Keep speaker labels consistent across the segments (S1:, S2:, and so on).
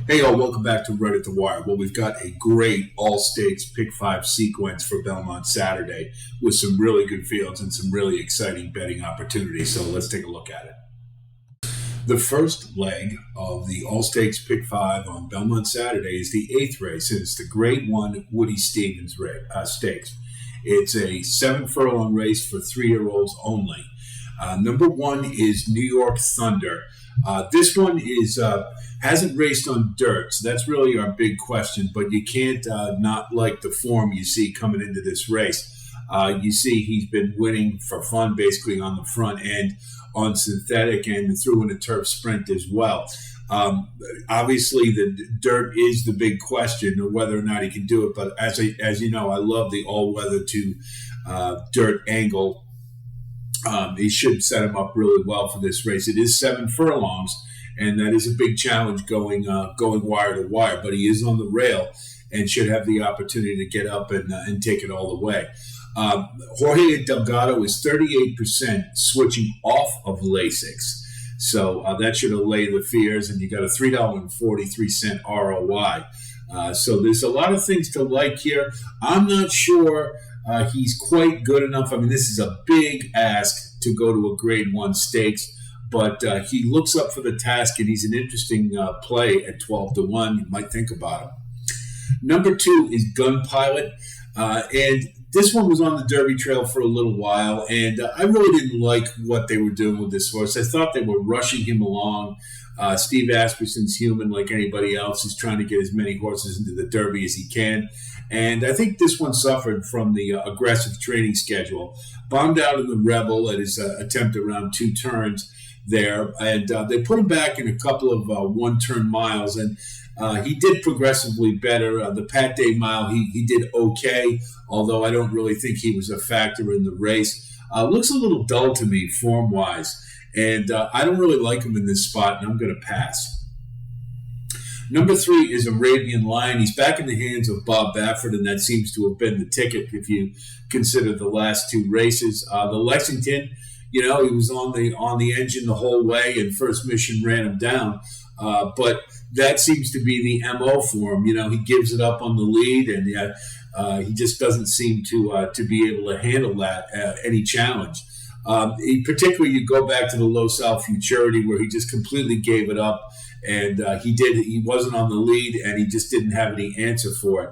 S1: Hey, all, welcome back to Right at the Wire. Well, we've got a great all-stakes pick five sequence for Belmont Saturday with some really good fields and some really exciting betting opportunities. So let's take a look at it. The first leg of the all-stakes pick five on Belmont Saturday is the eighth race, and it's the Grade 1 Woody Stevens Stakes. It's a 7-furlong race for 3-year-olds only. Number one is New York Thunder. This one hasn't raced on dirt, so that's really our big question. But you can't not like the form you see coming into this race. You see he's been winning for fun, basically on the front end, on synthetic, and threw in a turf sprint as well. Obviously, the dirt is the big question, or whether or not he can do it. But as you know, I love the all-weather to dirt angle. He should set him up really well for this race. It is 7 furlongs, and that is a big challenge going wire to wire. But he is on the rail and should have the opportunity to get up and take it all the way. Jorge Delgado is 38% switching off of Lasix. So that should allay the fears, and you got a $3.43 ROI. So there's a lot of things to like here. I'm not sure he's quite good enough. I mean, this is a big ask to go to a Grade 1 stakes, but he looks up for the task, and he's an interesting play at 12-1. You might think about him. Number 2 is Gun Pilot, and this one was on the Derby Trail for a little while, and I really didn't like what they were doing with this horse. I thought they were rushing him along. Steve Asperson's human like anybody else. He's trying to get as many horses into the Derby as he can. And I think this one suffered from the aggressive training schedule. Bombed out in the Rebel at his attempt around 2 turns there. And they put him back in a couple of one-turn miles. And he did progressively better. The Pat Day mile, he did okay, although I don't really think he was a factor in the race. Looks a little dull to me form-wise. And I don't really like him in this spot, and I'm going to pass. Number 3 is Arabian Lion. He's back in the hands of Bob Baffert, and that seems to have been the ticket if you consider the last 2 races. The Lexington, he was on the engine the whole way, and First Mission ran him down. But that seems to be the MO for him. He gives it up on the lead, and he just doesn't seem to be able to handle that, any challenge. Particularly, you go back to the Los Al Futurity, where he just completely gave it up, and he wasn't on the lead, and he just didn't have any answer for it.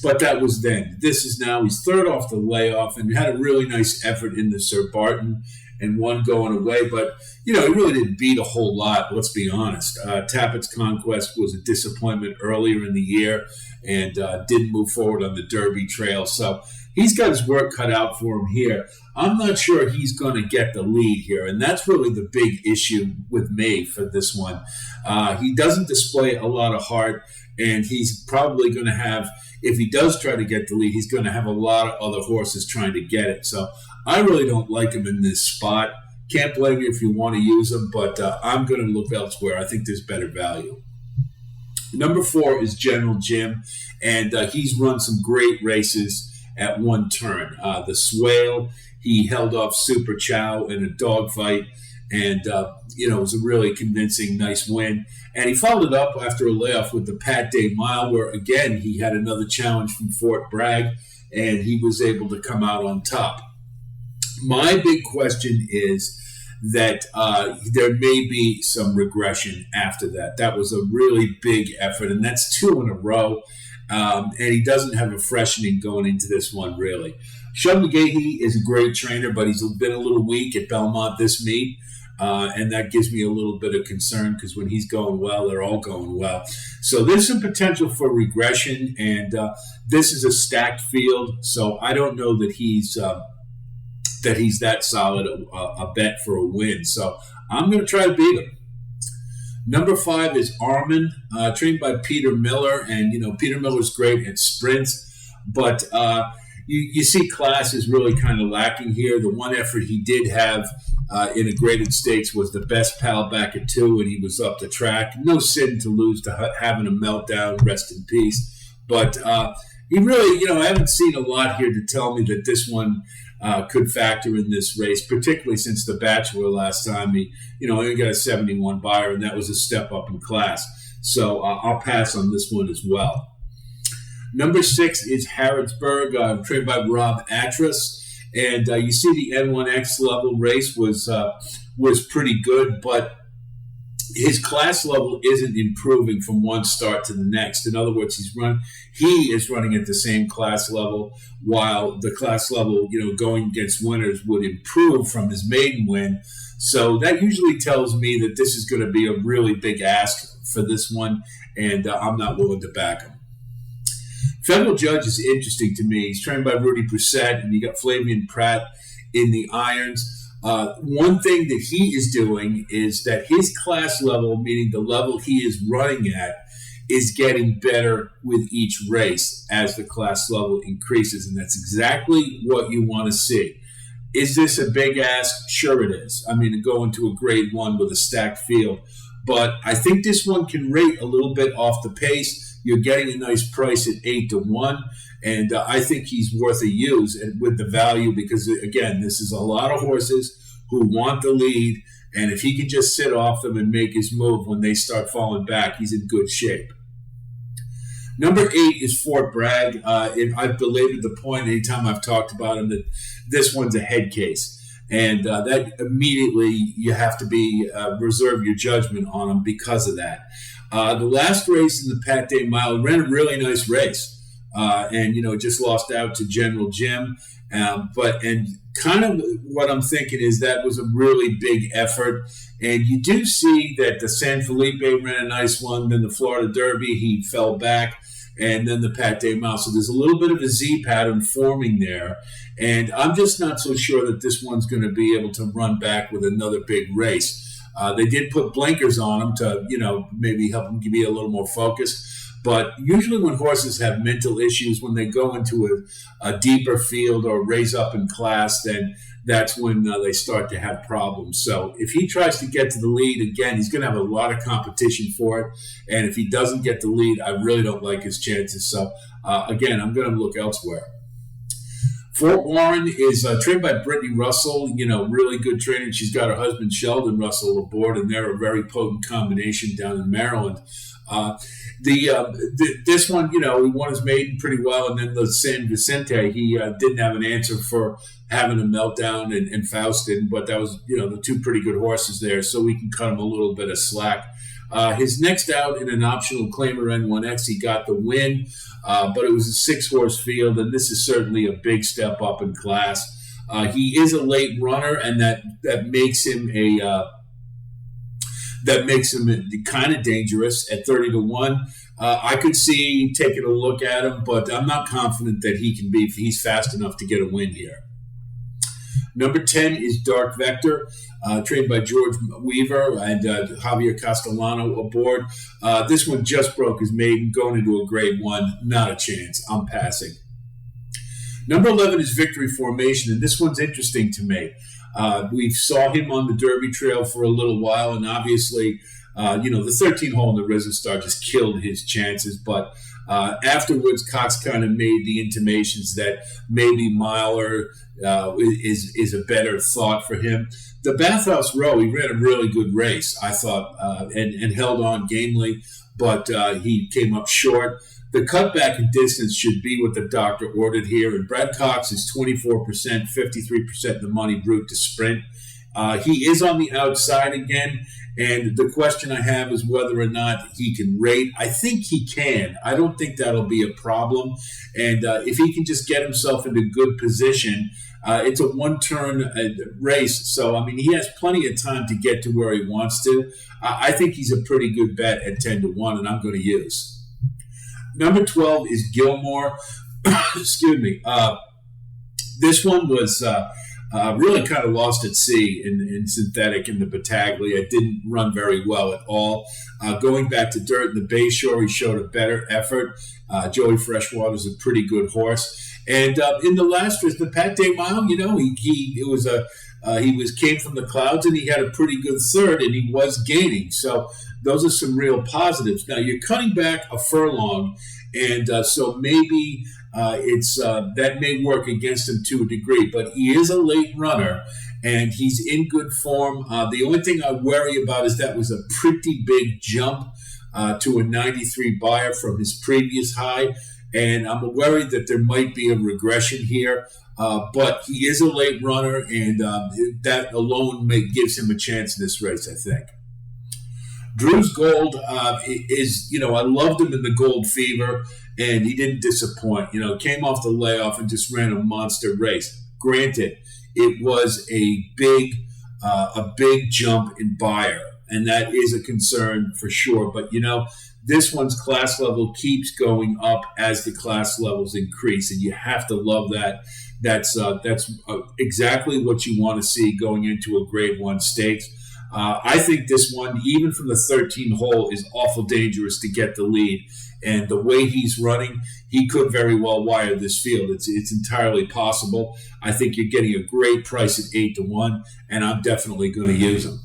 S1: But that was then. This is now. He's third off the layoff, and had a really nice effort in the Sir Barton, and one going away. But, he really didn't beat a whole lot, let's be honest. Tappett's Conquest was a disappointment earlier in the year, and didn't move forward on the Derby Trail. So he's got his work cut out for him here. I'm not sure he's going to get the lead here, and that's really the big issue with me for this one. He doesn't display a lot of heart, and he's probably going to have, if he does try to get the lead, he's going to have a lot of other horses trying to get it. So I really don't like him in this spot. Can't blame you if you want to use him, but I'm going to look elsewhere. I think there's better value. Number 4 is General Jim, and he's run some great races at one turn. The Swale, he held off Super Chow in a dogfight, and it was a really convincing, nice win. And he followed it up after a layoff with the Pat Day Mile, where again he had another challenge from Fort Bragg, and he was able to come out on top. My big question is that there may be some regression after that. That was a really big effort, and that's 2 in a row. And he doesn't have a freshening going into this one, really. Shug McGahee is a great trainer, but he's been a little weak at Belmont this meet, and that gives me a little bit of concern because when he's going well, they're all going well. So there's some potential for regression, and this is a stacked field, so I don't know that he's that solid a bet for a win. So I'm going to try to beat him. Number 5 is Armin, trained by Peter Miller, and Peter Miller's great at sprints, but you see class is really kind of lacking here. The one effort he did have in a graded stakes was the Best Pal back at 2, and he was up the track. No sin to lose to having a meltdown, rest in peace. But he really, I haven't seen a lot here to tell me that this one could factor in this race, particularly since the Bachelor last time he only got a 71 buyer, and that was a step up in class. So I'll pass on this one as well. Number 6 is Harrodsburg, trained by Rob Atras. And you see the N1X level race was pretty good, but his class level isn't improving from one start to the next. In other words, he is running at the same class level, while the class level, going against winners would improve from his maiden win. So that usually tells me that this is going to be a really big ask for this one, and I'm not willing to back him. Federal Judge is interesting to me. He's trained by Rudy Brissett, and you got Flavian Pratt in the irons. One thing that he is doing is that his class level, meaning the level he is running at, is getting better with each race as the class level increases, and that's exactly what you want to see. Is this a big ask? Sure it is. I mean, to go into a grade 1 with a stacked field. But I think this one can rate a little bit off the pace. You're getting a nice price at 8-1, and I think he's worth a use with the value because, again, this is a lot of horses who want the lead, and if he can just sit off them and make his move when they start falling back, he's in good shape. Number 8 is Fort Bragg. I've belabored the point anytime I've talked about him that this one's a head case. And that immediately you have to reserve your judgment on him because of that. The last race in the Pat Day Mile ran a really nice race, and just lost out to General Jim. But kind of what I'm thinking is that was a really big effort, and you do see that the San Felipe ran a nice one. Then the Florida Derby he fell back, and then the Pat Day Mile. So there's a little bit of a Z pattern forming there. And I'm just not so sure that this one's going to be able to run back with another big race. They did put blinkers on him to, maybe help him be a little more focused. But usually when horses have mental issues, when they go into a deeper field or raise up in class, then that's when they start to have problems. So if he tries to get to the lead, again, he's going to have a lot of competition for it. And if he doesn't get the lead, I really don't like his chances. So, again, I'm going to look elsewhere. Fort Warren is trained by Brittany Russell, really good trainer. She's got her husband Sheldon Russell aboard, and they're a very potent combination down in Maryland. This one, he won his maiden pretty well, and then the San Vicente, he didn't have an answer for having a meltdown, and Faust didn't, but that was, the two pretty good horses there, so we can cut him a little bit of slack. His next out in an optional claimer N1X, he got the win, but it was a 6-horse field, and this is certainly a big step up in class. He is a late runner, and that makes him kind of dangerous at 30-1. I could see taking a look at him, but I'm not confident that he's fast enough to get a win here. Number 10 is Dark Vector, trained by George Weaver and Javier Castellano aboard. This one just broke his maiden, going into a grade 1. Not a chance. I'm passing. Number 11 is Victory Formation, and this one's interesting to me. We saw him on the Derby Trail for a little while, and obviously, the 13 hole in the Risen Star just killed his chances. But afterwards, Cox kind of made the intimations that maybe Miler is a better thought for him. The Bathhouse Row, he ran a really good race, I thought, and held on gamely, but he came up short. The cutback in distance should be what the doctor ordered here, and Brad Cox is 24%, 53% the money brute to sprint. He is on the outside again, and the question I have is whether or not he can rate. I think he can. I don't think that'll be a problem, and if he can just get himself into good position, it's a one-turn race, so, he has plenty of time to get to where he wants to. I think he's a pretty good bet at 10-1, and I'm going to use. Number 12 is Gilmore. Excuse me. This one was really kind of lost at sea in synthetic in the Battaglia. It didn't run very well at all. Going back to dirt in the Bayshore, he showed a better effort. Joey Freshwater's a pretty good horse. And in the last race, the Pat Day Mile, he came from the clouds and he had a pretty good third and he was gaining. So those are some real positives. Now you're cutting back a furlong, and so maybe that may work against him to a degree. But he is a late runner, and he's in good form. The only thing I worry about is that was a pretty big jump. to a 93 buyer from his previous high. And I'm worried that there might be a regression here. But he is a late runner, and that alone gives him a chance in this race, I think. Drew's Gold is, I loved him in the Gold Fever, and he didn't disappoint. Came off the layoff and just ran a monster race. Granted, it was a big jump in buyer, and that is a concern for sure. But, this one's class level keeps going up as the class levels increase, and you have to love that. That's exactly what you want to see going into a Grade 1 stakes. I think this one, even from the 13th hole, is awful dangerous to get the lead. And the way he's running, he could very well wire this field. It's entirely possible. I think you're getting a great price at 8-1, and I'm definitely going to use him.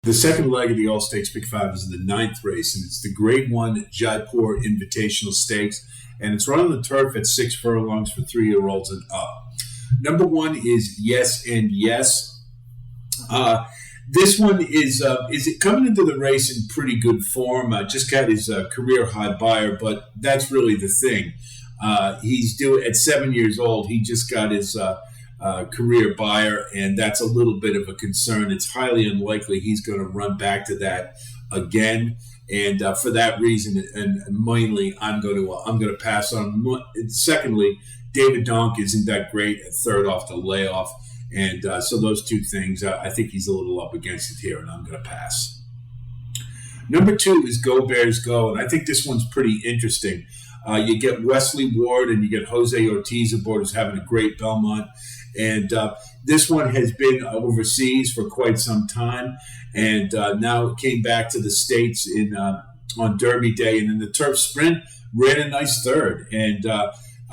S1: The second leg of the All-Stakes Pick 5 is the 9th race, and it's the Grade 1 Jaipur Invitational Stakes, and it's run on the turf at 6 furlongs for 3-year-olds and up. Number 1 is Yes and Yes. This one is coming into the race in pretty good form. Just got his career high buyer, but that's really the thing. He's due at 7 years old. He just got his career buyer, and that's a little bit of a concern. It's highly unlikely he's going to run back to that again, and for that reason, and mainly, I'm going to pass on. Secondly, David Donk isn't that great at third off the layoff, and so those two things, I think he's a little up against it here, and I'm going to pass. Number 2 is Go Bears Go, and I think this one's pretty interesting. You get Wesley Ward and you get Jose Ortiz aboard, who's having a great Belmont. And this one has been overseas for quite some time, and now it came back to the States on Derby Day, and in the turf sprint ran a nice third. And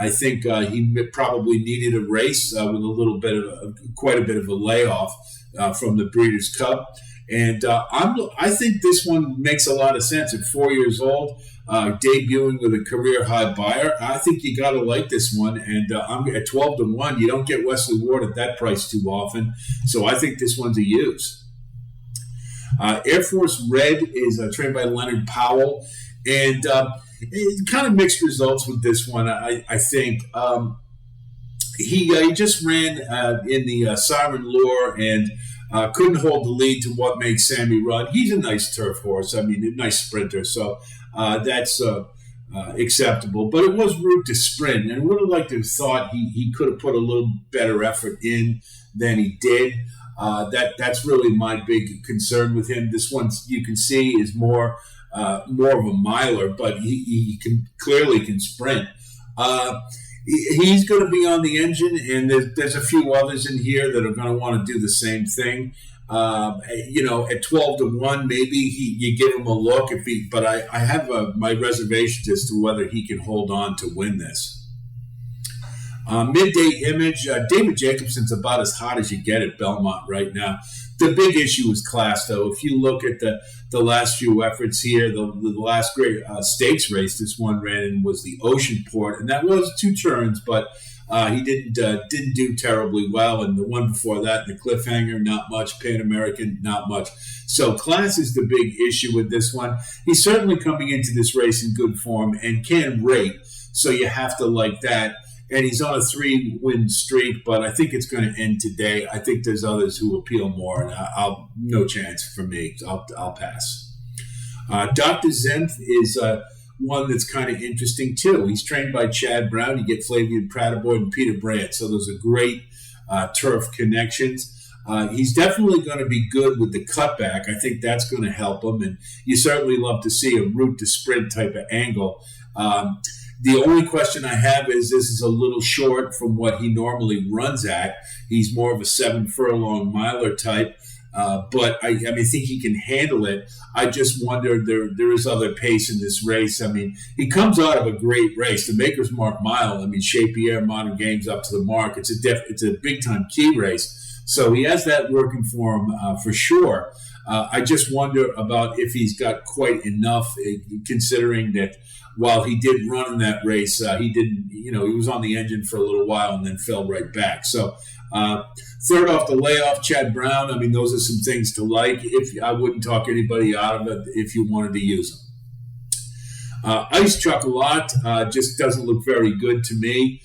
S1: I think he probably needed a race with quite a bit of a layoff from the Breeders' Cup. And I think this one makes a lot of sense at 4 years old. Debuting with a career high buyer, I think you got to like this one. And I'm at 12-1. You don't get Wesley Ward at that price too often, so I think this one's a use. Air Force Red is trained by Leonard Powell, and kind of mixed results with this one. I think he just ran in the Siren Lure and couldn't hold the lead to What Makes Sammy Run. He's a nice turf horse. I mean, a nice sprinter. So that's acceptable. But it was route to sprint, and would have liked to have thought he could have put a little better effort in than he did. That's really my big concern with him. This one, you can see, is more of a miler, but he clearly can sprint. He's going to be on the engine, and there's a few others in here that are going to want to do the same thing. At 12-1, maybe you give him a look. But I have my reservations as to whether he can hold on to win this. Midday Image, David Jacobson's about as hot as you get at Belmont right now. The big issue is class, though. If you look at the last few efforts here, the last great stakes race this one ran in was the Ocean Port, and that was 2 turns, but he didn't do terribly well. And the one before that, the Cliffhanger, not much. Pan American, not much. So class is the big issue with this one. He's certainly coming into this race in good form and can rate, so you have to like that. And he's on a 3-win streak, but I think it's going to end today. I think there's others who appeal more, and no chance for me. I'll pass. Dr. Zenth is one that's kind of interesting, too. He's trained by Chad Brown. You get Flavian Pratterboy and Peter Brandt, so those are great turf connections. He's definitely going to be good with the cutback. I think that's going to help him, and you certainly love to see a route to sprint type of angle. The only question I have is this is a little short from what he normally runs at. He's more of a 7-furlong miler type, but I think he can handle it. I just wonder, there is other pace in this race. I mean, he comes out of a great race, the Maker's Mark Mile. I mean, Chez Pierre, Modern Games up to the mark. It's a big-time key race, so he has that working for him for sure. I just wonder about if he's got quite enough, considering that while he did run in that race, he didn't, he was on the engine for a little while and then fell right back. So Uh, Third off the layoff, Chad Brown. I mean, those are some things to like. If I wouldn't talk anybody out of it if you wanted to use them. Ice Chocolat just doesn't look very good to me.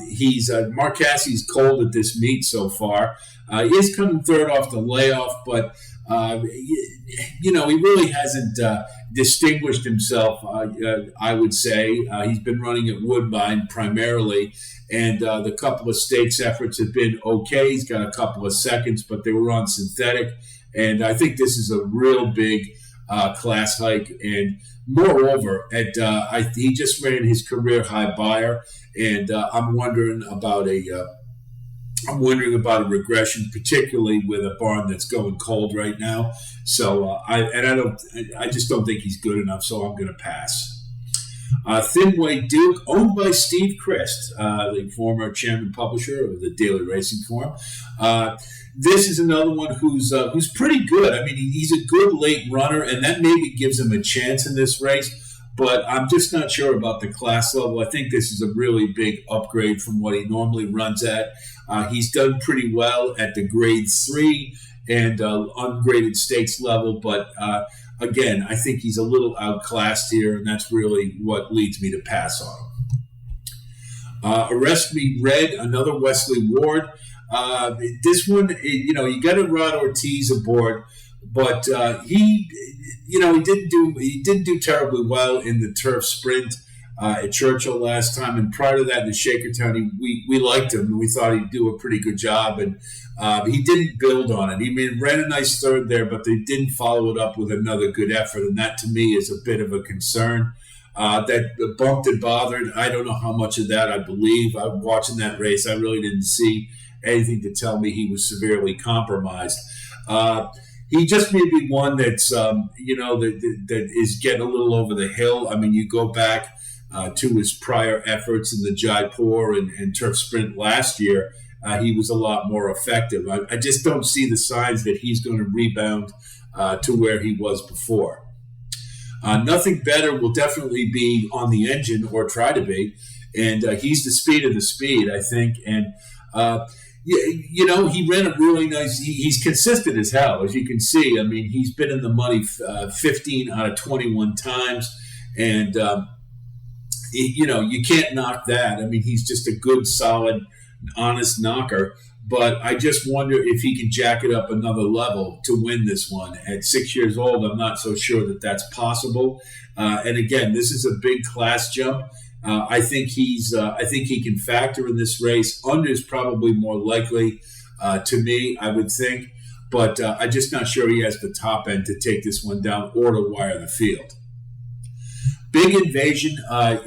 S1: He's Mark Cassie's cold at this meet so far. He is coming third off the layoff, but he really hasn't distinguished himself. I would say he's been running at Woodbine primarily, and the couple of stakes efforts have been okay. He's got a couple of seconds, but they were on synthetic, and I think this is a real big class hike. And moreover, he just ran his career high buyer, and I'm wondering about a regression, particularly with a barn that's going cold right now. So I just don't think he's good enough. So I'm going to pass. Thinway Duke, owned by Steve Christ, the former chairman publisher of the Daily Racing Form. This is another one who's pretty good. I mean, he's a good late runner, and that maybe gives him a chance in this race. But I'm just not sure about the class level. I think this is a really big upgrade from what he normally runs at. He's done pretty well at the grade 3 and ungraded stakes level, but again, I think he's a little outclassed here, and that's really what leads me to pass on him. Arrest Me Red, another Wesley Ward. This one, you got a Rod Ortiz aboard, but he didn't do terribly well in the turf sprint at Churchill last time, and prior to that in the Shakertown, we liked him and we thought he'd do a pretty good job, and he didn't build on it. He ran a nice third there, but they didn't follow it up with another good effort, and that to me is a bit of a concern. That bumped and bothered, I don't know how much of that I believe. I'm watching that race. I really didn't see anything to tell me he was severely compromised. He just may be one that's, that is getting a little over the hill. I mean, you go back to his prior efforts in the Jaipur and turf sprint last year, he was a lot more effective. I just don't see the signs that he's going to rebound to where he was before. Nothing Better will definitely be on the engine, or try to be, and he's the speed of the speed, I think. And he ran a really nice. He's consistent as hell, as you can see. I mean, he's been in the money 15 out of 21 times, and you can't knock that. I mean, he's just a good, solid, honest knocker. But I just wonder if he can jack it up another level to win this one. At 6 years old, I'm not so sure that that's possible. And again, this is a big class jump. I think he can factor in this race. Under is probably more likely to me, I would think. But I'm just not sure he has the top end to take this one down or to wire the field. Big Invasion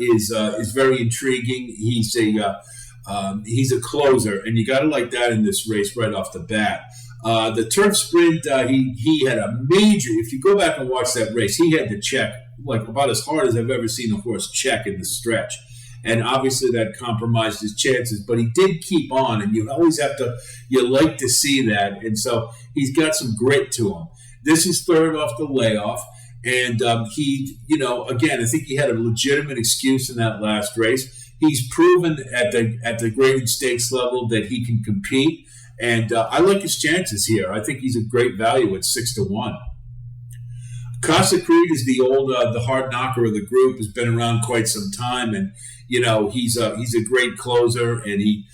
S1: is very intriguing. He's a closer, and you got to like that in this race right off the bat. The turf sprint, he had a major. If you go back and watch that race, he had to check like about as hard as I've ever seen a horse check in the stretch, and obviously that compromised his chances. But he did keep on, and you like to see that, and so he's got some grit to him. This is third off the layoff. And again, I think he had a legitimate excuse in that last race. He's proven at the graded stakes level that he can compete, and I like his chances here. I think he's a great value at 6-1. Casa Creed is the hard knocker of the group. Has been around quite some time, and he's a great closer, and he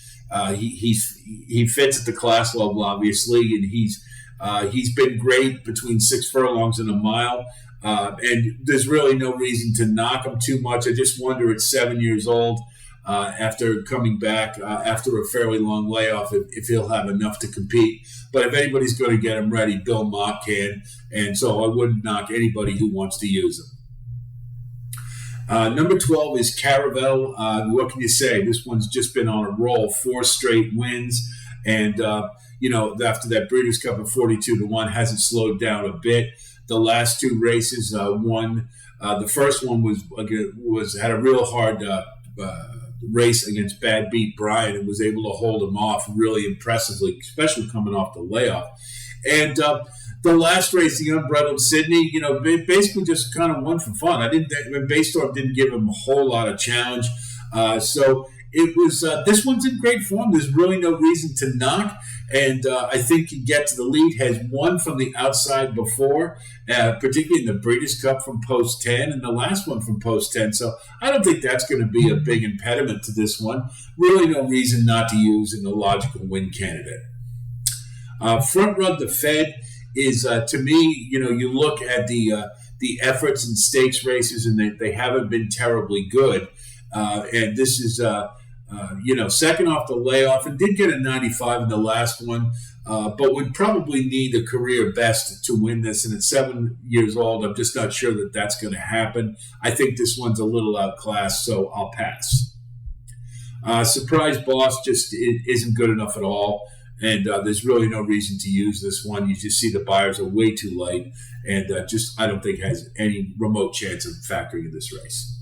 S1: fits at the class level obviously, and he's been great between 6 furlongs and a mile. And there's really no reason to knock him too much. I just wonder at 7 years old, after coming back after a fairly long layoff, if he'll have enough to compete. But if anybody's going to get him ready, Belmont can. And so I wouldn't knock anybody who wants to use him. Number 12 is Caravel. What can you say? This one's just been on a roll, 4 straight wins. And, after that Breeders' Cup at 42-1, hasn't slowed down a bit. The last 2 races, the first one had a real hard race against Bad Beat Brian, and was able to hold him off really impressively, especially coming off the layoff. And the last race, the Unbridled Sydney, basically just kind of won for fun. Baystorm didn't give him a whole lot of challenge. So it was this one's in great form. There's really no reason to knock, and I think you get to the lead. Has won from the outside before, particularly in the Breeders' Cup from post 10, and the last one from post 10. So I don't think that's going to be a big impediment to this one. Really, no reason not to use an illogical win candidate. Front Run the Fed is to me, you look at the efforts in stakes races, and they haven't been terribly good. And this is, second off the layoff, and did get a 95 in the last one, but would probably need a career best to win this. And at 7 years old, I'm just not sure that that's going to happen. I think this one's a little outclassed, so I'll pass. Surprise Boss just isn't good enough at all. And there's really no reason to use this one. You just see the buyers are way too light, and I don't think has any remote chance of factoring in this race.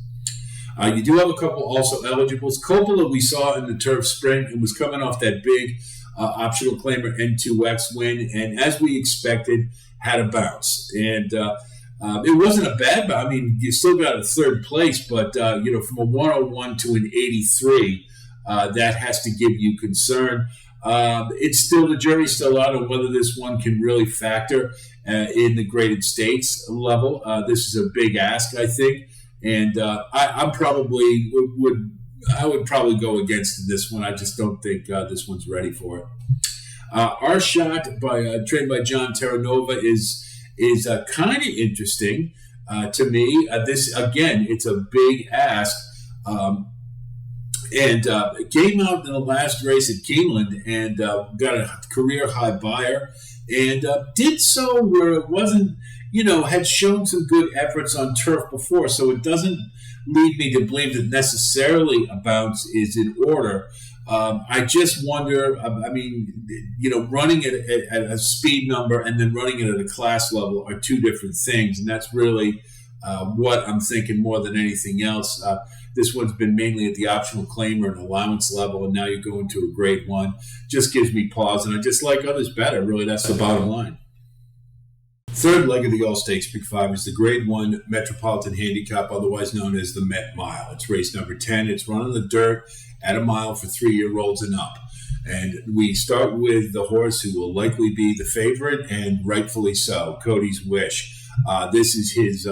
S1: You do have a couple also eligibles. Coppola we saw in the Turf Sprint and was coming off that big optional claimer N2X win, and as we expected, had a bounce. And it wasn't a bad bounce. I mean, you still got a third place, but from a 101 to an 83, that has to give you concern. It's still, the jury's still out on whether this one can really factor in the graded states level. This is a big ask, I think, and I would probably go against this one. I just don't think this one's ready for it. Our Shot, trained by John Terranova, is kind of interesting to me. This again, it's a big ask. And came out in the last race at Keeneland and got a career high buyer, and did so where it wasn't, had shown some good efforts on turf before. So it doesn't lead me to believe that necessarily a bounce is in order. I just wonder, running it at a speed number and then running it at a class level are two different things. And that's really what I'm thinking more than anything else. This one's been mainly at the optional claimer and allowance level, and now you go into a grade one. Just gives me pause, and I just like others better. Really, that's the bottom line. Third leg of the All-Stakes Big Five is the Grade 1 Metropolitan Handicap, otherwise known as the Met Mile. It's race number 10. It's run on the dirt at a mile for 3-year-olds and up. And we start with the horse who will likely be the favorite, and rightfully so, Cody's Wish. This is his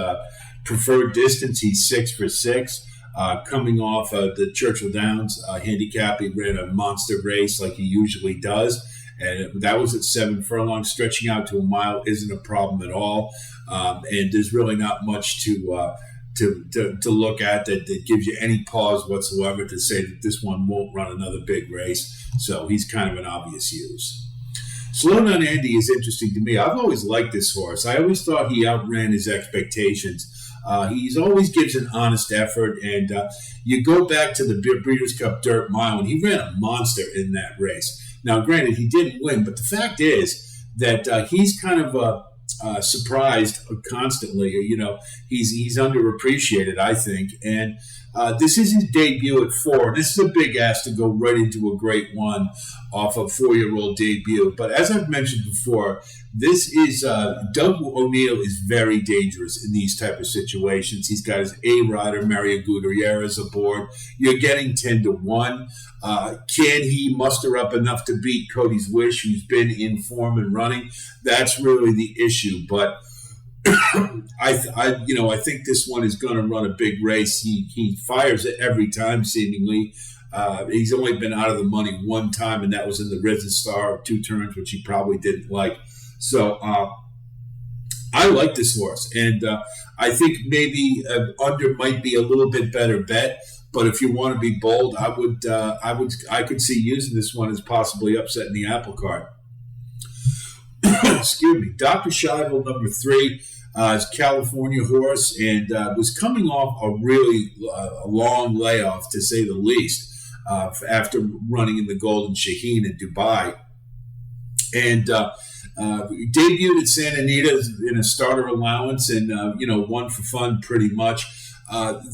S1: preferred distance. He's 6 for 6. Coming off the Churchill Downs handicap, he ran a monster race like he usually does, and that was at 7 furlongs. Stretching out to a mile isn't a problem at all, and there's really not much to look at that gives you any pause whatsoever to say that this one won't run another big race. So he's kind of an obvious use. Slow Down Andy is interesting to me. I've always liked this horse. I always thought he outran his expectations. He always gives an honest effort, and you go back to the Breeders' Cup Dirt Mile, and he ran a monster in that race. Now, granted, he didn't win, but the fact is that he's kind of surprised constantly. He's underappreciated, I think, and this is his debut at 4. This is a big ask to go right into a Grade 1 off a 4-year-old debut. But as I've mentioned before, this is Doug O'Neill is very dangerous in these type of situations. He's got his A rider Mario Gutierrez aboard. You're getting 10-1. Can he muster up enough to beat Cody's Wish, who's been in form and running? That's really the issue. But I think this one is going to run a big race. He fires it every time, seemingly. He's only been out of the money one time, and that was in the Risen Star of 2 turns, which he probably didn't like. So I like this horse, and I think maybe under might be a little bit better bet. But if you want to be bold, I could see using this one as possibly upsetting the apple cart. Excuse me. Dr. Shivel, number 3, is California horse, and was coming off a really long layoff, to say the least, after running in the Golden Shaheen in Dubai. And debuted at Santa Anita in a starter allowance and, won for fun pretty much.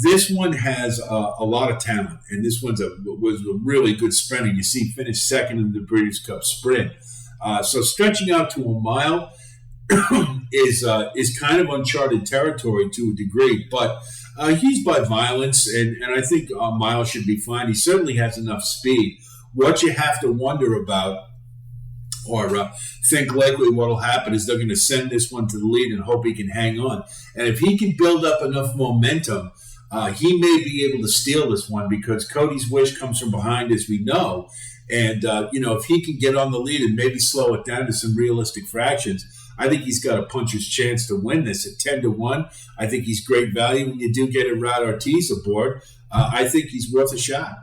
S1: This one has a lot of talent, and this was a really good sprinter. You see, finished second in the Breeders' Cup Sprint. So stretching out to a mile, is kind of uncharted territory to a degree. But he's by violence, and I think Miles should be fine. He certainly has enough speed. What you have to wonder about, or think likely what will happen, is they're going to send this one to the lead and hope he can hang on. And if he can build up enough momentum, he may be able to steal this one, because Cody's Wish comes from behind, as we know. And, if he can get on the lead and maybe slow it down to some realistic fractions, I think he's got a puncher's chance to win this at 10-1. I think he's great value when you do get a Rad Ortiz aboard. I think he's worth a shot.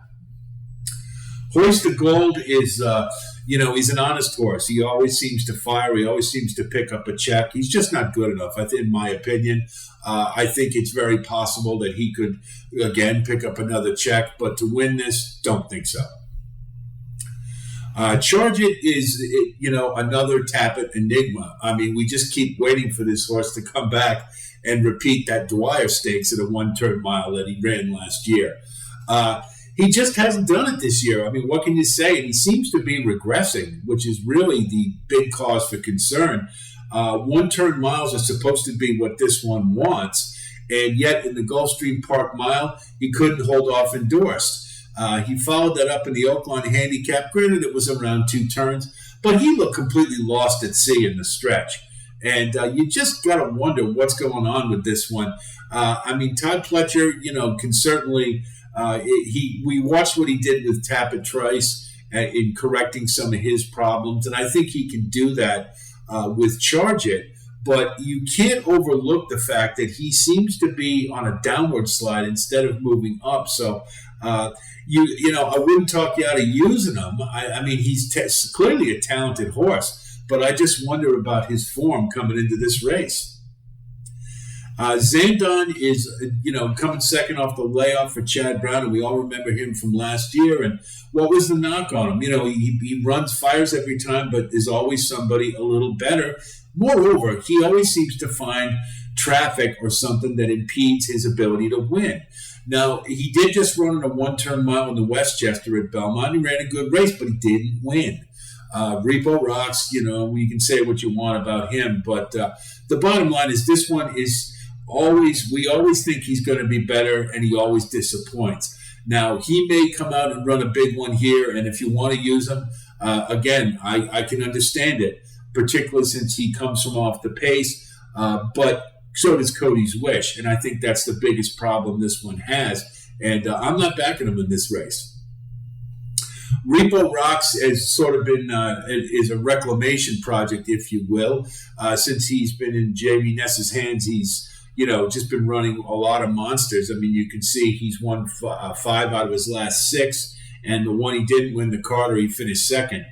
S1: Hoist the Gold is, he's an honest horse. He always seems to fire. He always seems to pick up a check. He's just not good enough, in my opinion. I think it's very possible that he could, again, pick up another check. But to win this, don't think so. Charge It is, another Tapit enigma. I mean, we just keep waiting for this horse to come back and repeat that Dwyer Stakes at a one-turn mile that he ran last year. He just hasn't done it this year. I mean, what can you say? And he seems to be regressing, which is really the big cause for concern. One-turn miles are supposed to be what this one wants, and yet in the Gulfstream Park Mile, he couldn't hold off endorsed. He followed that up in the Oaklawn Handicap. Granted, it was around 2 turns, but he looked completely lost at sea in the stretch. And you just got to wonder what's going on with this one. Todd Pletcher, can certainly we watched what he did with Tapit Trice in correcting some of his problems, and I think he can do that with Charge It. But you can't overlook the fact that he seems to be on a downward slide instead of moving up. So, I wouldn't talk you out of using him. He's clearly a talented horse, but I just wonder about his form coming into this race. Zandon is, coming second off the layoff for Chad Brown, and we all remember him from last year. And what was the knock on him? He runs, fires every time, but is always somebody a little better. Moreover, he always seems to find traffic or something that impedes his ability to win. Now, he did just run in a one-turn mile in the Westchester at Belmont. He ran a good race, but he didn't win. Repo Rocks, we can say what you want about him, but the bottom line is this one is we always think he's going to be better, and he always disappoints. Now, he may come out and run a big one here, and if you want to use him, again, I can understand it, particularly since he comes from off the pace, but so does Cody's Wish, and I think that's the biggest problem this one has, and I'm not backing him in this race. Repo Rocks has sort of been is a reclamation project, if you will. Since he's been in Jamie Ness's hands, he's just been running a lot of monsters. I mean, you can see he's won 5 out of his last 6, and the one he didn't win, the Carter, he finished second.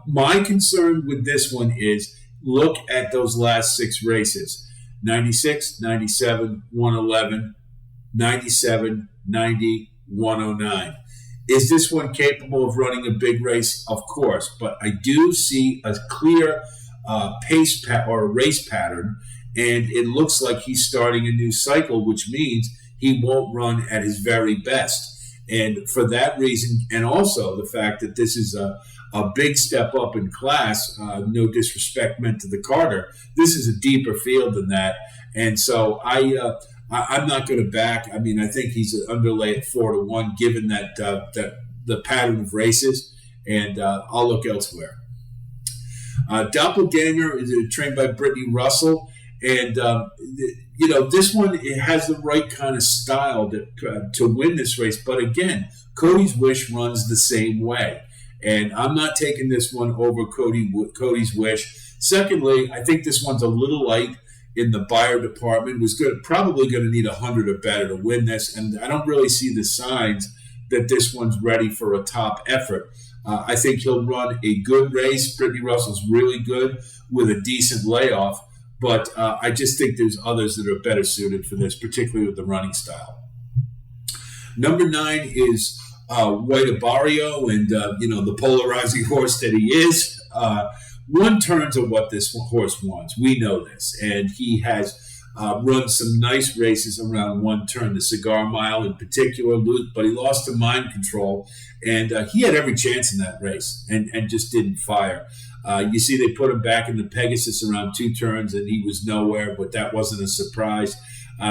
S1: My concern with this one is look at those last 6 races. 96, 97, 111, 97, 90, 109. Is this one capable of running a big race? Of course, but I do see a clear or race pattern, and it looks like he's starting a new cycle, which means he won't run at his very best. And for that reason, and also the fact that this is a big step up in class, no disrespect meant to the Carter, this is a deeper field than that. And so I'm not going to back. I mean, I think he's an underlay at 4-1, given that the pattern of races, and I'll look elsewhere. Doppelganger is trained by Brittany Russell, and this one, it has the right kind of style to win this race. But again, Cody's Wish runs the same way, and I'm not taking this one over Cody's Wish. Secondly, I think this one's a little light in the buyer department. Probably going to need 100 or better to win this, and I don't really see the signs that this one's ready for a top effort. I think he'll run a good race. Brittany Russell's really good with a decent layoff, but I just think there's others that are better suited for this, particularly with the running style. Number 9 is White Barrio, and the polarizing horse that he is. One turns are what this horse wants. We know this. And he has run some nice races around one turn, the Cigar Mile in particular, but he lost to Mind Control. And he had every chance in that race and just didn't fire. You see, they put him back in the Pegasus around 2 turns, and he was nowhere, but that wasn't a surprise.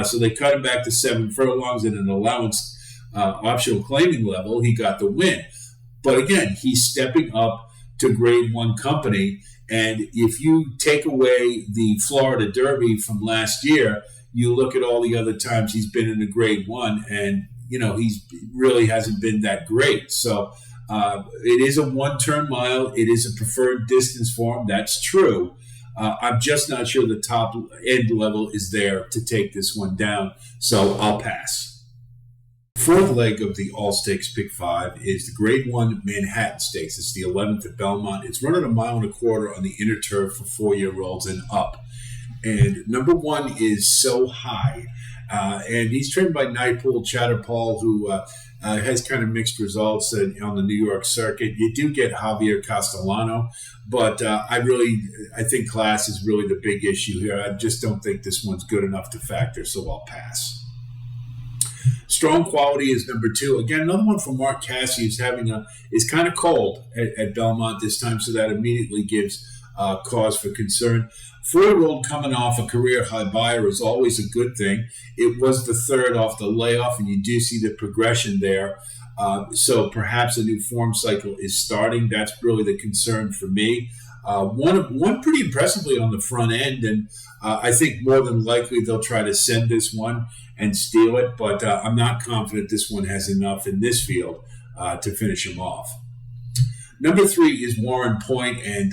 S1: So they cut him back to 7 furlongs and an allowance optional claiming level. He got the win. But again, he's stepping up to Grade 1 company. And if you take away the Florida Derby from last year, you look at all the other times he's been in a Grade 1, and, he's really hasn't been that great. So it is a 1-turn mile. It is a preferred distance for him. That's true. I'm just not sure the top end level is there to take this one down. So I'll pass. Fourth leg of the All Stakes Pick 5 is the Grade 1 Manhattan Stakes. It's the 11th at Belmont. It's running 1.25 miles on the inner turf for 4-year-olds and up. And number 1 is So High. And he's trained by Nightpool Chatterpaul, who has kind of mixed results on the New York circuit. You do get Javier Castellano, but I think class is really the big issue here. I just don't think this one's good enough to factor, so I'll pass. Strong Quality is number 2. Again, another one from Mark Cassidy is kind of cold at Belmont this time, so that immediately gives cause for concern. 4-year-old coming off a career high buyer is always a good thing. It was the 3rd off the layoff, and you do see the progression there. So perhaps a new form cycle is starting. That's really the concern for me. One pretty impressively on the front end, and I think more than likely they'll try to send this one and steal it, but I'm not confident this one has enough in this field to finish him off. Number 3 is Warren Point, and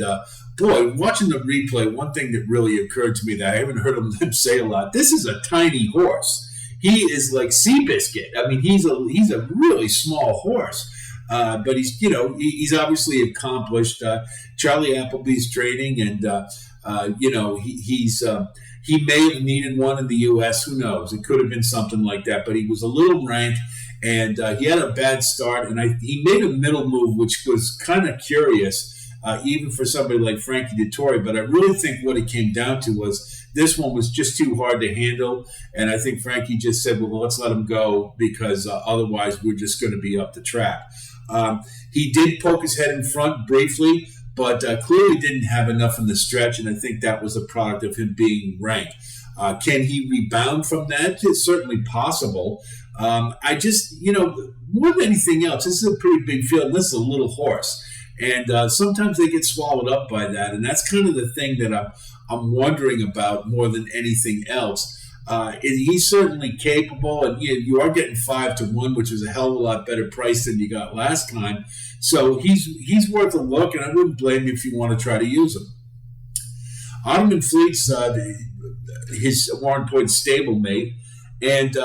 S1: boy, watching the replay, one thing that really occurred to me that I haven't heard them say a lot, this is a tiny horse. He is like Seabiscuit. I mean, he's a really small horse. But he's obviously accomplished. Charlie Appleby's training, and he may have needed one in the U.S. Who knows? It could have been something like that. But he was a little ranked, and he had a bad start. And he made a middle move, which was kind of curious, even for somebody like Frankie Dettori. But I really think what it came down to was this one was just too hard to handle. And I think Frankie just said, well, let's let him go, because otherwise we're just going to be up the track. He did poke his head in front briefly, but clearly didn't have enough in the stretch, and I think that was a product of him being ranked. Can he rebound from that? It's certainly possible. I just, more than anything else, this is a pretty big field. This is a little horse, and sometimes they get swallowed up by that, and that's kind of the thing that I'm wondering about more than anything else. He's certainly capable, and you are getting 5-1, which is a hell of a lot better price than you got last time. So he's worth a look, and I wouldn't blame you if you want to try to use him. Ottoman Fleet's his Warren Point stablemate, and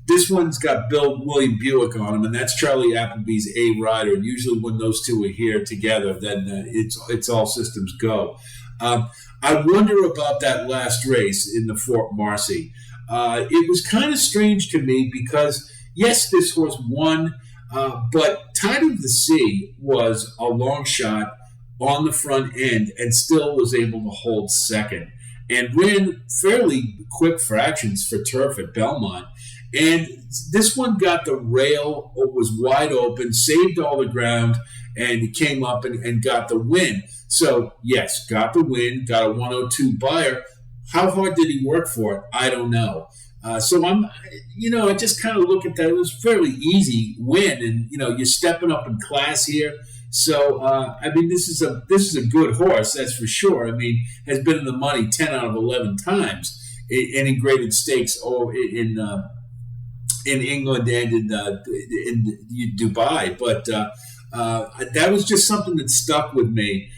S1: this one's got William Buick on him, and that's Charlie Appleby's A rider. And usually when those two are here together, then it's all systems go. I wonder about that last race in the Fort Marcy. It was kind of strange to me because, yes, this horse won, but Tide of the Sea was a long shot on the front end and still was able to hold second and ran fairly quick fractions for turf at Belmont. And this one got the rail, was wide open, saved all the ground, and came up and got the win. So, yes, got the win, got a 102 buyer. How hard did he work for it? I don't know. So I just kind of look at that. It was a fairly easy win, and you're stepping up in class here. So this is a good horse, that's for sure. I mean, has been in the money 10 out of 11 times in graded stakes in England and in Dubai. But that was just something that stuck with me.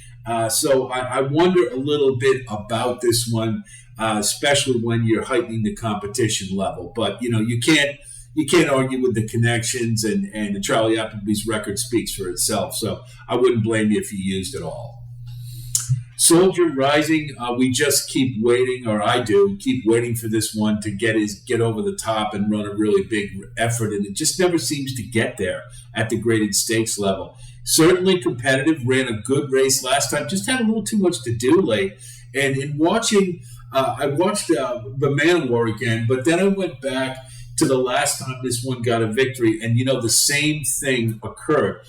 S1: So I wonder a little bit about this one, especially when you're heightening the competition level. But you can't argue with the connections, and Charlie Appleby's record speaks for itself. So I wouldn't blame you if you used it all. Soldier Rising, we just keep waiting, or I do, keep waiting for this one to get over the top and run a really big effort, and it just never seems to get there at the graded stakes level. Certainly competitive, ran a good race last time, just had a little too much to do late. And in watching, I watched the Man War again, but then I went back to the last time this one got a victory, and the same thing occurred.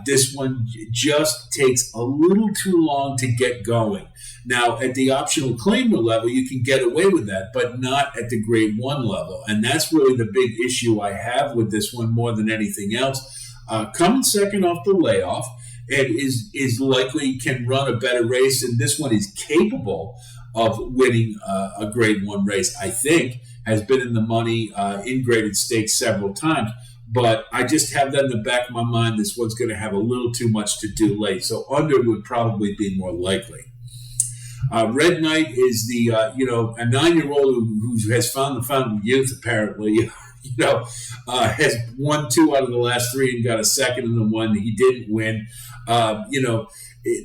S1: This one just takes a little too long to get going. Now, at the optional claimer level, you can get away with that, but not at the grade 1 level. And that's really the big issue I have with this one more than anything else. Coming second off the layoff, and is likely can run a better race, and this one is capable of winning a grade 1 race, I think, has been in the money in graded stakes several times. But I just have that in the back of my mind. This one's going to have a little too much to do late. So under would probably be more likely. Red Knight is the, a 9-year-old who has found the fountain of youth, apparently. Has won 2 out of the last 3 and got a second in the one he didn't win.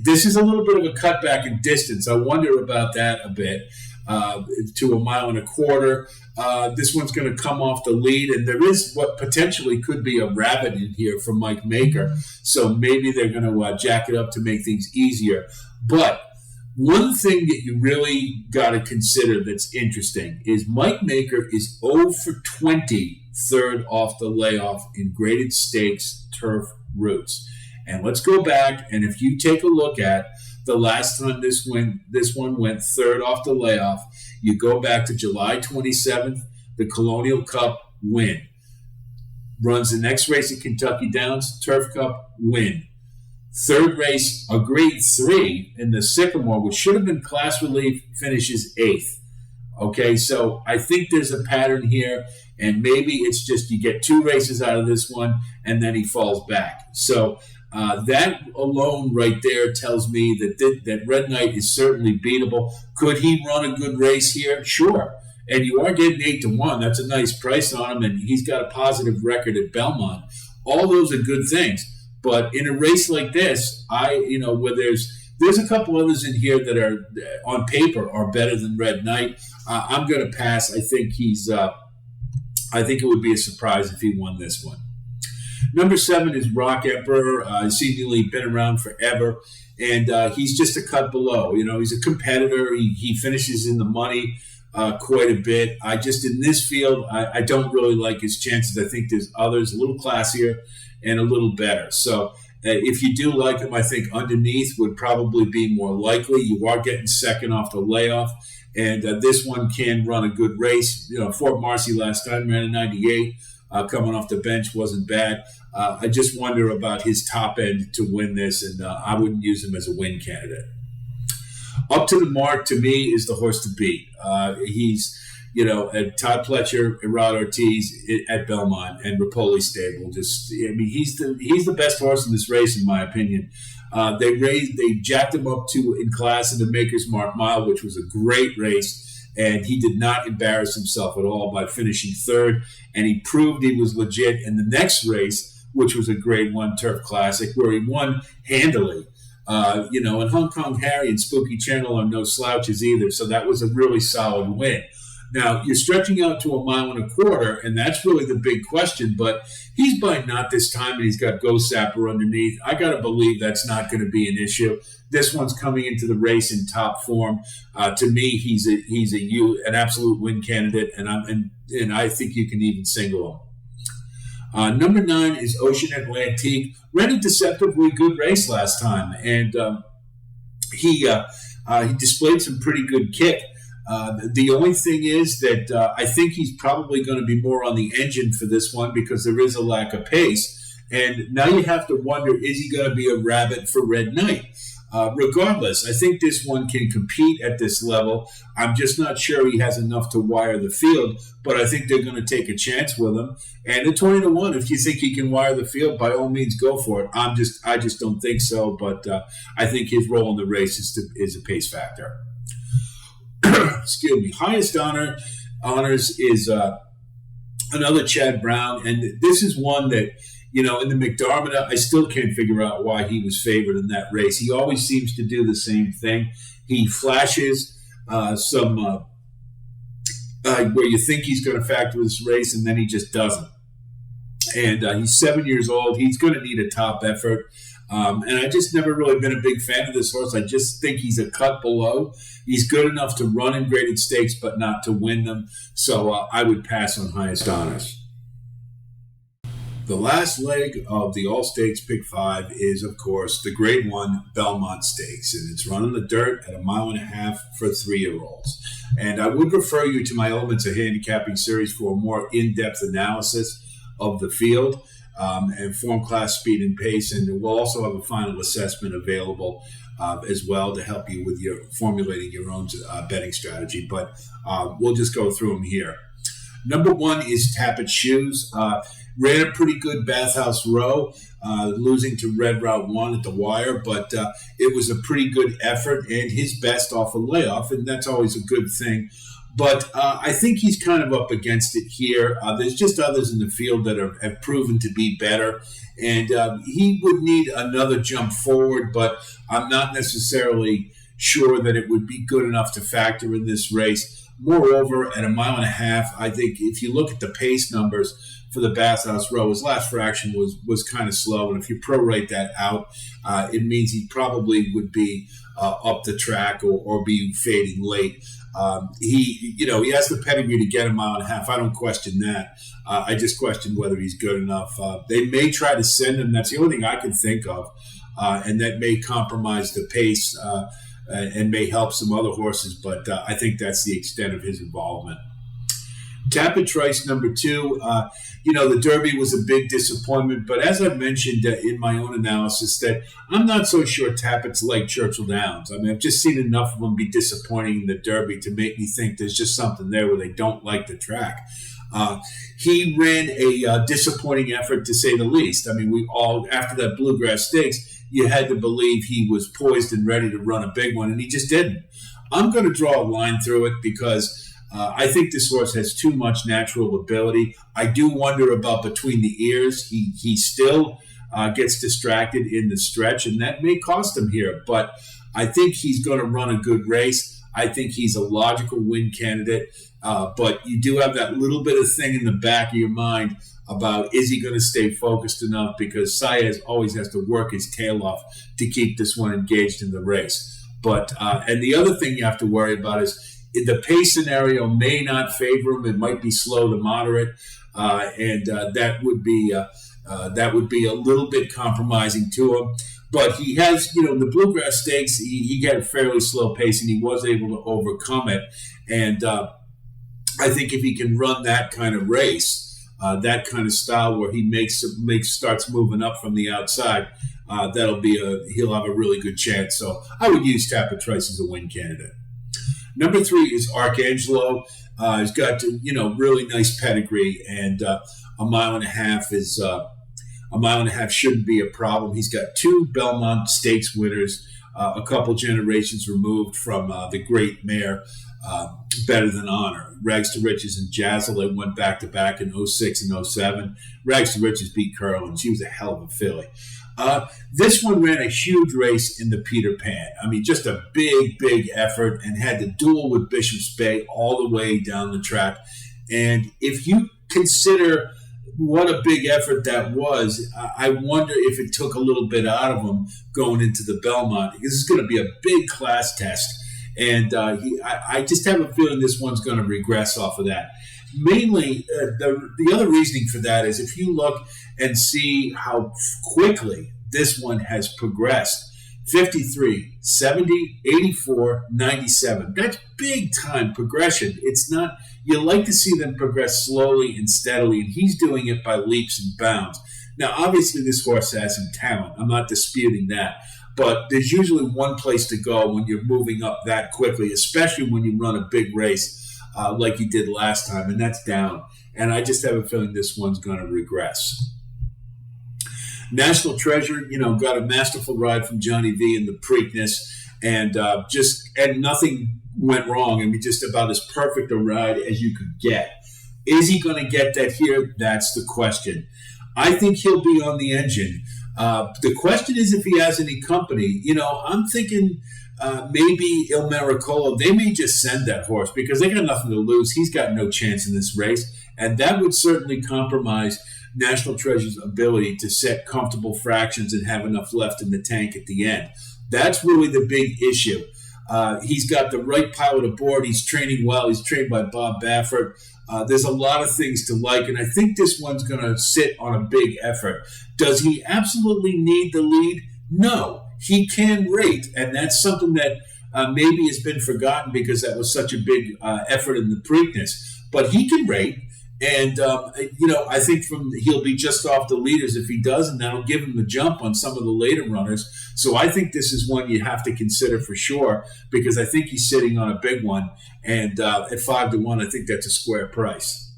S1: This is a little bit of a cutback in distance. I wonder about that a bit. To 1.25 miles. This one's going to come off the lead, and there is what potentially could be a rabbit in here for Mike Maker. So maybe they're going to jack it up to make things easier. But one thing that you really got to consider that's interesting is Mike Maker is 0 for 20 third off the layoff in graded stakes turf routes. And let's go back, and if you take a look at the last time this one went third off the layoff, you go back to July 27th, the Colonial Cup, win. Runs the next race at Kentucky Downs, Turf Cup, win. Third race, a grade 3 in the Sycamore, which should have been class relief, finishes 8th. Okay, so I think there's a pattern here, and maybe it's just you get 2 races out of this one, and then he falls back. So that alone right there tells me that Red Knight is certainly beatable. Could he run a good race here? Sure. And you are getting 8 to 1. That's a nice price on him, and he's got a positive record at Belmont. All those are good things. But in a race like this, where there's a couple others in here that are on paper are better than Red Knight. I'm going to pass. I think it would be a surprise if he won this one. Number 7 is Rock Emperor. Seemingly been around forever, and he's just a cut below. He's a competitor. He finishes in the money quite a bit. In this field, I don't really like his chances. I think there's others a little classier and a little better. So if you do like him, I think underneath would probably be more likely. You are getting second off the layoff, and this one can run a good race. Fort Marcy last time ran a 98. Coming off the bench wasn't bad. I just wonder about his top end to win this, and I wouldn't use him as a win candidate. Up to the mark, to me, is the horse to beat. He's, at Todd Pletcher, Rod Ortiz at Belmont, and Rapoli Stable. He's the best horse in this race, in my opinion. They jacked him up in class in the Maker's Mark Mile, which was a great race. And he did not embarrass himself at all by finishing third. And he proved he was legit in the next race, which was a grade 1 Turf Classic, where he won handily. And Hong Kong Harry and Spooky Channel are no slouches either. So that was a really solid win. Now, you're stretching out to 1.25 miles, and that's really the big question. But he's by not this time, and he's got Ghost Sapper underneath. I got to believe that's not going to be an issue. This one's coming into the race in top form. To me, he's an absolute win candidate, and I think you can even single him. Number 9 is Ocean Atlantique. Ran a deceptively good race last time, and he displayed some pretty good kick. The only thing is that I think he's probably going to be more on the engine for this one because there is a lack of pace. And now you have to wonder, is he going to be a rabbit for Red Knight? Regardless, I think this one can compete at this level. I'm just not sure he has enough to wire the field, but I think they're going to take a chance with him. And at 20 to 1, if you think he can wire the field, by all means, go for it. I just don't think so, but I think his role in the race is a pace factor. Excuse me. Highest honors is another Chad Brown, and this is one that, in the McDermott, I still can't figure out why he was favored in that race. He always seems to do the same thing. He flashes where you think he's going to factor this race, and then he just doesn't. And he's 7 years old. He's going to need a top effort. And I just never really been a big fan of this horse. I just think he's a cut below. He's good enough to run in graded stakes, but not to win them. So I would pass on highest honors. The last leg of the All Stakes Pick 5 is, of course, the Grade 1 Belmont Stakes, and it's run in the dirt at 1.5 miles for 3-year-olds. And I would refer you to my Elements of Handicapping series for a more in-depth analysis of the field and form, class, speed, and pace. And we'll also have a final assessment available as well to help you with your formulating your own betting strategy. But we'll just go through them here. Number 1 is Tapit Shoes. Ran a pretty good Bathhouse Row, losing to Red Route 1 at the wire, but it was a pretty good effort and his best off a layoff, and that's always a good thing. But I think he's kind of up against it here. There's just others in the field that have proven to be better, and he would need another jump forward, but I'm not necessarily sure that it would be good enough to factor in this race. Moreover, at 1.5 miles, I think if you look at the pace numbers for the Bathhouse Row, his last fraction was kind of slow, and if you prorate that out, it means he probably would be up the track or be fading late. He has the pedigree to get 1.5 miles. I don't question that. I just question whether he's good enough. They may try to send him. That's the only thing I can think of, and that may compromise the pace and may help some other horses. But I think that's the extent of his involvement. Tapit Trice, number 2. The Derby was a big disappointment, but as I mentioned in my own analysis, that I'm not so sure Tapit's like Churchill Downs. I mean, I've just seen enough of them be disappointing in the Derby to make me think there's just something there where they don't like the track. He ran a disappointing effort, to say the least. I mean, we all, after that Bluegrass Stakes, you had to believe he was poised and ready to run a big one, and he just didn't. I'm going to draw a line through it because I think this horse has too much natural ability. I do wonder about between the ears. He still gets distracted in the stretch, and that may cost him here. But I think he's going to run a good race. I think he's a logical win candidate. But you do have that little bit of thing in the back of your mind about, is he going to stay focused enough? Because Saez always has to work his tail off to keep this one engaged in the race. But and the other thing you have to worry about is the pace scenario may not favor him. It might be slow to moderate, and that would be a little bit compromising to him. But he has, in the Bluegrass Stakes, he got a fairly slow pace, and he was able to overcome it. And I think if he can run that kind of race, that kind of style where he starts moving up from the outside, he'll have a really good chance. So I would use Tapit Trice as a win candidate. Number 3 is Arcangelo. He's got really nice pedigree, and 1.5 miles is 1.5 miles shouldn't be a problem. He's got 2 Belmont Stakes winners, a couple generations removed from the great mare Better Than Honor. Rags to Riches and Jazzle, they went back-to-back in 06 and 07. Rags to Riches beat Curl, and she was a hell of a filly. This one ran a huge race in the Peter Pan. I mean, just a big, big effort, and had to duel with Bishop's Bay all the way down the track. And if you consider what a big effort that was, I wonder if it took a little bit out of him going into the Belmont, because it's going to be a big class test. And I just have a feeling this one's going to regress off of that. Mainly, the other reasoning for that is if you look and see how quickly this one has progressed. 53, 70, 84, 97. That's big time progression. It's not, you like to see them progress slowly and steadily, and he's doing it by leaps and bounds. Now, obviously, this horse has some talent. I'm not disputing that. But there's usually one place to go when you're moving up that quickly, especially when you run a big race like you did last time, and that's down. And I just have a feeling this one's going to regress. National Treasure, got a masterful ride from Johnny V in the Preakness, and nothing went wrong. I mean, just about as perfect a ride as you could get. Is he going to get that here? That's the question. I think he'll be on the engine. The question is if he has any company. I'm thinking maybe Il Miracolo. They may just send that horse because they got nothing to lose. He's got no chance in this race, and that would certainly compromise National Treasure's ability to set comfortable fractions and have enough left in the tank at the end. That's really the big issue. He's got the right pilot aboard. He's training well. He's trained by Bob Baffert. There's a lot of things to like, and I think this one's going to sit on a big effort. Does he absolutely need the lead? No. He can rate, and that's something that maybe has been forgotten because that was such a big effort in the Preakness. But he can rate, and I think he'll be just off the leaders if he does, and that'll give him the jump on some of the later runners. So I think this is one you have to consider for sure, because I think he's sitting on a big one, and at 5-1, I think that's a square price.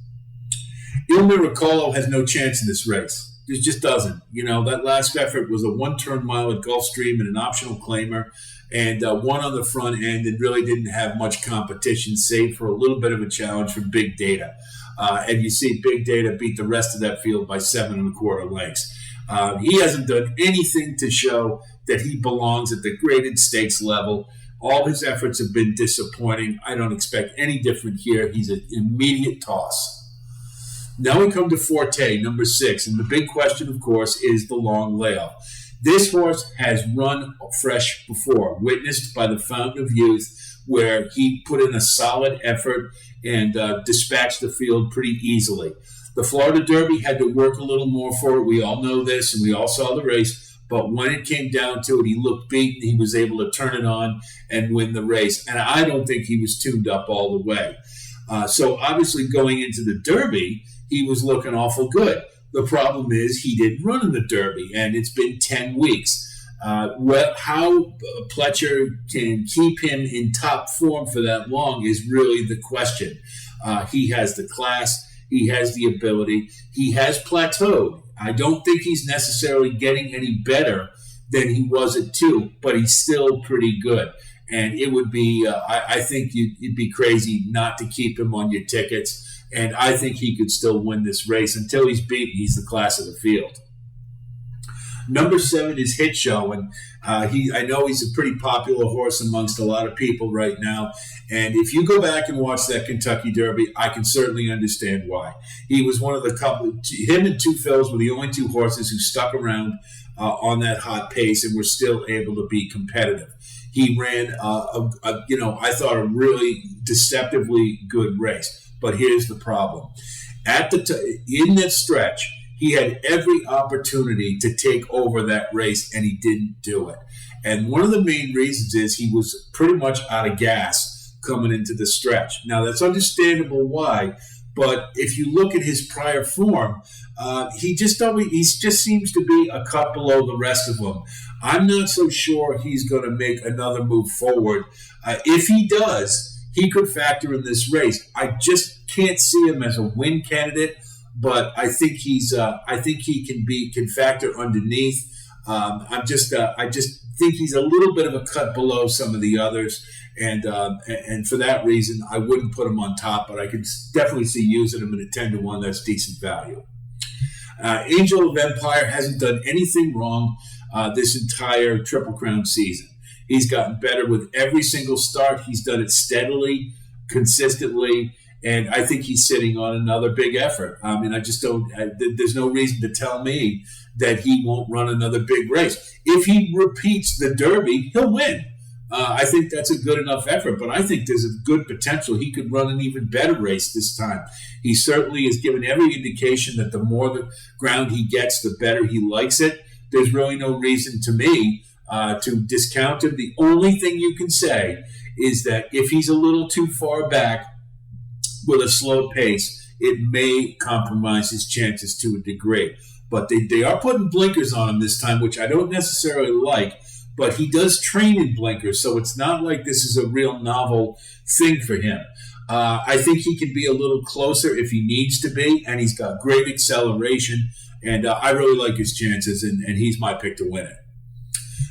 S1: Il Miracolo has no chance in this race. It just doesn't. That last effort was a one-turn mile at Gulfstream and an optional claimer, and one on the front end, and really didn't have much competition, save for a little bit of a challenge from Big Data. And you see Big Data beat the rest of that field by 7 1/4 lengths. He hasn't done anything to show that he belongs at the graded stakes level. All his efforts have been disappointing. I don't expect any different here. He's an immediate toss. Now we come to Forte, number 6, and the big question, of course, is the long layoff. This horse has run fresh before, witnessed by the Fountain of Youth, where he put in a solid effort and dispatched the field pretty easily. The Florida Derby had to work a little more for it. We all know this, and we all saw the race. But when it came down to it, he looked beaten. He was able to turn it on and win the race. And I don't think he was tuned up all the way. So obviously going into the Derby, he was looking awful good. The problem is he didn't run in the Derby, and it's been 10 weeks. How Pletcher can keep him in top form for that long is really the question. He has the class. He has the ability. He has plateaued. I don't think he's necessarily getting any better than he was at 2, but he's still pretty good. And it would be, I think you'd be crazy not to keep him on your tickets. And I think he could still win this race. Until he's beaten, he's the class of the field. Number 7 is Hit Show, and I know he's a pretty popular horse amongst a lot of people right now. And if you go back and watch that Kentucky Derby, I can certainly understand why. He was one of the couple. Him and Two Phils were the only 2 horses who stuck around on that hot pace and were still able to be competitive. He ran, I thought, a really deceptively good race. But here's the problem. In that stretch, he had every opportunity to take over that race, and he didn't do it. And one of the main reasons is he was pretty much out of gas coming into the stretch. Now, that's understandable why, but if you look at his prior form, he just seems to be a cut below the rest of them. I'm not so sure he's going to make another move forward. If he does, he could factor in this race. I just can't see him as a win candidate, but I think he can factor underneath. I just think he's a little bit of a cut below some of the others, and for that reason, I wouldn't put him on top, but I could definitely see using him in a 10-1. That's decent value. Angel of Empire hasn't done anything wrong this entire Triple Crown season. He's gotten better with every single start. He's done it steadily, consistently, and I think he's sitting on another big effort. I mean, there's no reason to tell me that he won't run another big race. If he repeats the Derby, he'll win. I think that's a good enough effort, but I think there's a good potential he could run an even better race this time. He certainly has given every indication that the more the ground he gets, the better he likes it. There's really no reason to me to discount him. The only thing you can say is that if he's a little too far back with a slow pace, it may compromise his chances to a degree. But they are putting blinkers on him this time, which I don't necessarily like. But he does train in blinkers, so it's not like this is a real novel thing for him. I think he can be a little closer if he needs to be, and he's got great acceleration, and I really like his chances, and he's my pick to win it.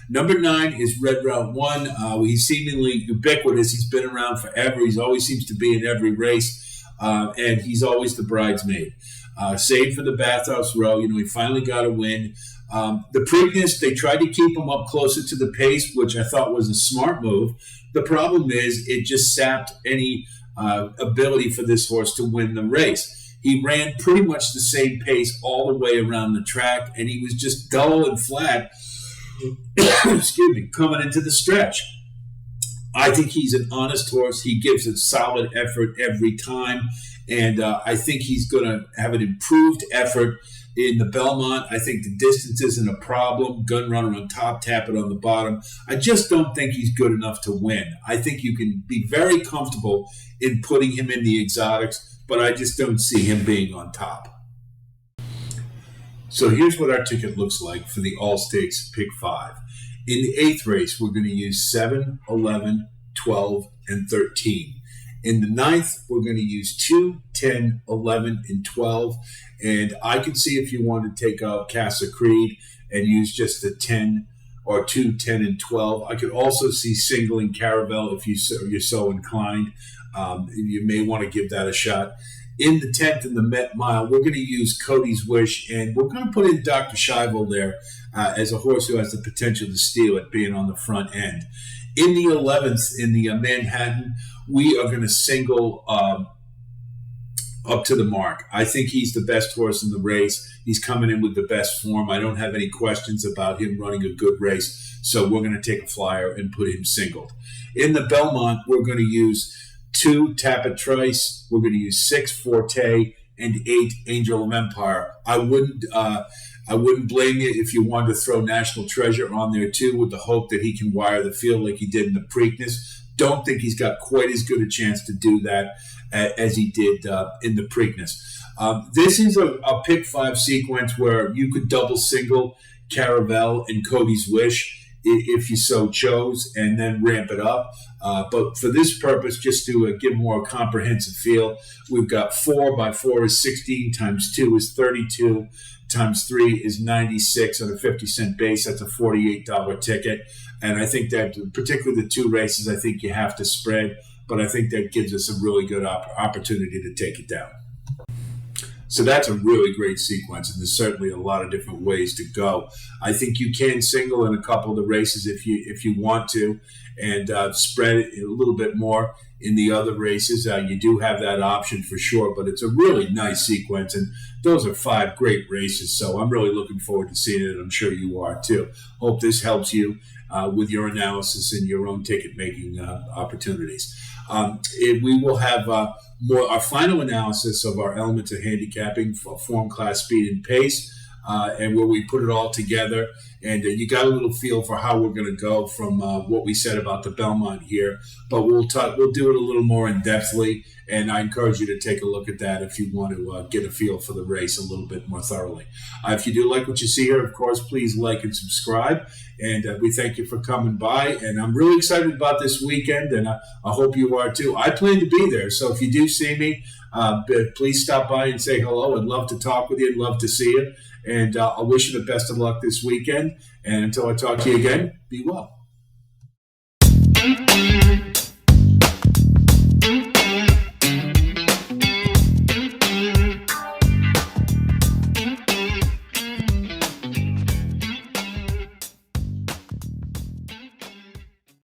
S1: Number 9 is Red Route 1. He's seemingly ubiquitous. He's been around forever. He always seems to be in every race, and he's always the bridesmaid. Saved for the Bathhouse Row. He finally got a win. The Preakness, they tried to keep him up closer to the pace, which I thought was a smart move. The problem is it just sapped any ability for this horse to win the race. He ran pretty much the same pace all the way around the track, and he was just dull and flat excuse me, coming into the stretch. I think he's an honest horse. He gives a solid effort every time. And I think he's going to have an improved effort in the Belmont. I think the distance isn't a problem. Gun runner on top, tap it on the bottom. I just don't think he's good enough to win. I think you can be very comfortable in putting him in the exotics, but I just don't see him being on top. So here's what our ticket looks like for the All-Stakes Pick 5. In the 8th race, we're going to use 7, 11, 12, and 13. In the 9th, we're going to use 2, 10, 11, and 12. And I can see if you want to take out Casa Creed and use just the 10 or 2, 10, and 12. I could also see singling Caravel if you're so inclined. You may want to give that a shot. In the 10th in the Met Mile, we're going to use Cody's Wish, and we're going to put in Dr. Scheibel there as a horse who has the potential to steal it, being on the front end. In the 11th, in the Manhattan, we are going to single up to the mark. I think he's the best horse in the race. He's coming in with the best form. I don't have any questions about him running a good race, so we're going to take a flyer and put him singled. In the Belmont, we're going to use 2, Tapit Trice. We're going to use 6, Forte, and 8, Angel of Empire. I wouldn't blame you if you wanted to throw National Treasure on there too, with the hope that he can wire the field like he did in the Preakness. Don't think he's got quite as good a chance to do that as he did in the Preakness. This is a pick 5 sequence where you could double single Caravel and Cody's Wish if you so chose, and then ramp it up. But for this purpose, just to give more comprehensive feel, we've got 4 by 4 is 16, times 2 is 32, times 3 is 96 on a 50-cent base. That's a $48 ticket. And I think that, particularly the 2 races, I think you have to spread. But I think that gives us a really good opportunity to take it down. So that's a really great sequence, and there's certainly a lot of different ways to go. I think you can single in a couple of the races if you want to, and spread it a little bit more in the other races. You do have that option for sure, but it's a really nice sequence, and those are 5 great races, so I'm really looking forward to seeing it. I'm sure you are too. Hope this helps you with your analysis and your own ticket-making opportunities. We will have our final analysis of our elements of handicapping for form, class, speed, and pace, and where we put it all together. And you got a little feel for how we're going to go from what we said about the Belmont here. But we'll do it a little more in-depthly, and I encourage you to take a look at that if you want to get a feel for the race a little bit more thoroughly. If you do like what you see here, of course, please like and subscribe. And we thank you for coming by. And I'm really excited about this weekend, and I hope you are too. I plan to be there, so if you do see me, please stop by and say hello. I'd love to talk with you. I'd love to see you. And I wish you the best of luck this weekend. And until I talk to you again, be well.